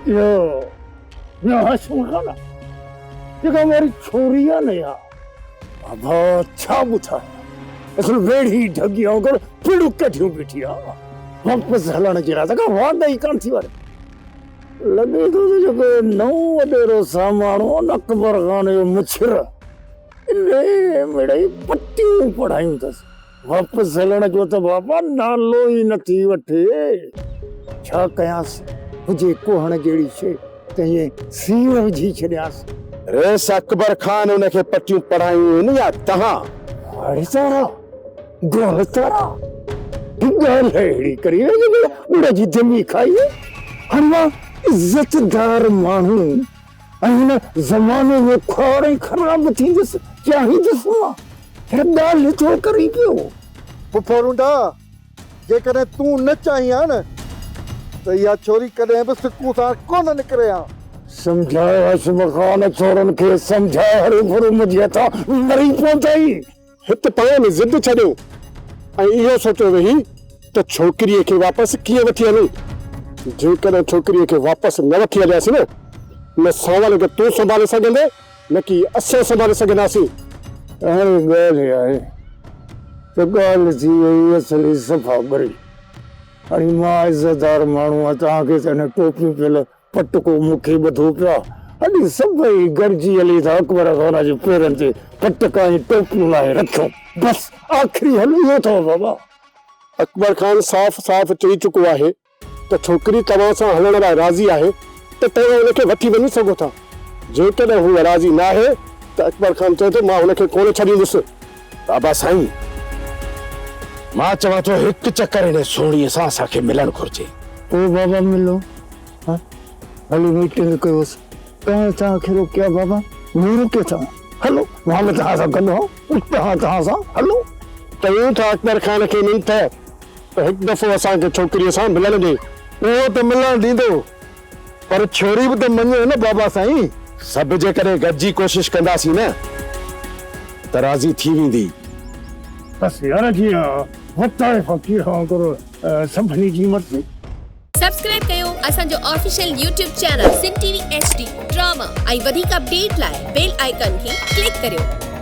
यो यो हसन खाना जेका हमारी छोरिया ने यार अब अच्छा बुथा असल वेड़ी ढगियों को पिड़ू कठियों बिठिया वापस हलाने जरा तक वादा ही कान थी वाले लगे तो जो नौ वडेरो सामानो अकबर खान जो मुछर इन्हें मेरे पट्टियों पढ़ायूं तस वापस हलण जो तो बाबा नालो ही नथी वठे छा कयास मुझे कोहण जेड़ी शे तये सीव विझी छड्यास रेस अकबर खान उनखे पट्टियूं पढ़ायूं न या तहां अरे सारा गोहतारा गल हेड़ी करी बुढ़ा जी दमी खाई हरवा इज्जतदार मानू अन जमाने में खोड़े खराब थी दस क्या ही दसवा गाल तो करी पियो फुफोरुंडा जेकॾहिं तूं न चाहियां न त इहा छोरी कॾहिं बि सिकूं सां कोन निकिरे हा समझाए हसम खान छोरन के समझाए हरे भरो मुझे था मरी पहुंचाई हित पाण में जिद छॾियो ऐं इहो सोचियो वेही त छोकिरीअ खे वापसि कीअं वठी हलूं जेकॾहिं छोकिरीअ खे वापसि न वठी हलियासीं न सवाल खे तूं संभाले सघंदे न की असां संभाले सघंदासीं अरे ॻाल्हि आहे त ॻाल्हि थी वई असली सफ़ा बरी हाणे मां इज़तदार माण्हू आहियां तव्हांखे त हिन टोपियूं पियल पटको मूंखे ॿधो पिया अॼु सभई गॾिजी हली था अकबर खान जे पेरनि ते पटका ऐं टोपियूं लाइ रखियो बसि आख़िरी हल इहो अथव बाबा अकबर खान साफ़ साफ़ चई चुको आहे त छोकिरी तव्हां सां हलण लाइ राज़ी आहे त तव्हां हुनखे वठी वञी सघो था जेकॾहिं हूअ राज़ी न आहे त अकबर खान चए थो मां हुनखे कोन छॾींदुसि बाबा साईं मां चवां थो हिकु चकर हिन सोणीअ सां असांखे मिलणु घुरिजे पोइ बाबा मिलो हाँ हली मीटिंग कयोसि तव्हांखे रोकिया बाबा मूं रोकियो था हलो मां बि तव्हां सां गॾु आहियां तव्हां सां हलो चयूं था अकबर खान खे मिंट त हिकु दफ़ो असांखे छोकिरीअ सां मिलण ॾे उहो त मिलण ॾींदो पर छोरी बि त मञे न बाबा साईं सभु जेकॾहिं गॾिजी कोशिशि कंदासीं न त राज़ी थी वेंदी बसि यार जीअं वताए फ़क़ीर करो सभिनी जी मर्ज़ी सब्सक्राइब कयो असांजो ऑफिशियल यूट्यूब चैनल सिन टीवी HD ड्रामा ऐं वधीक अपडेट लाइ बेल आइकन खे क्लिक करियो।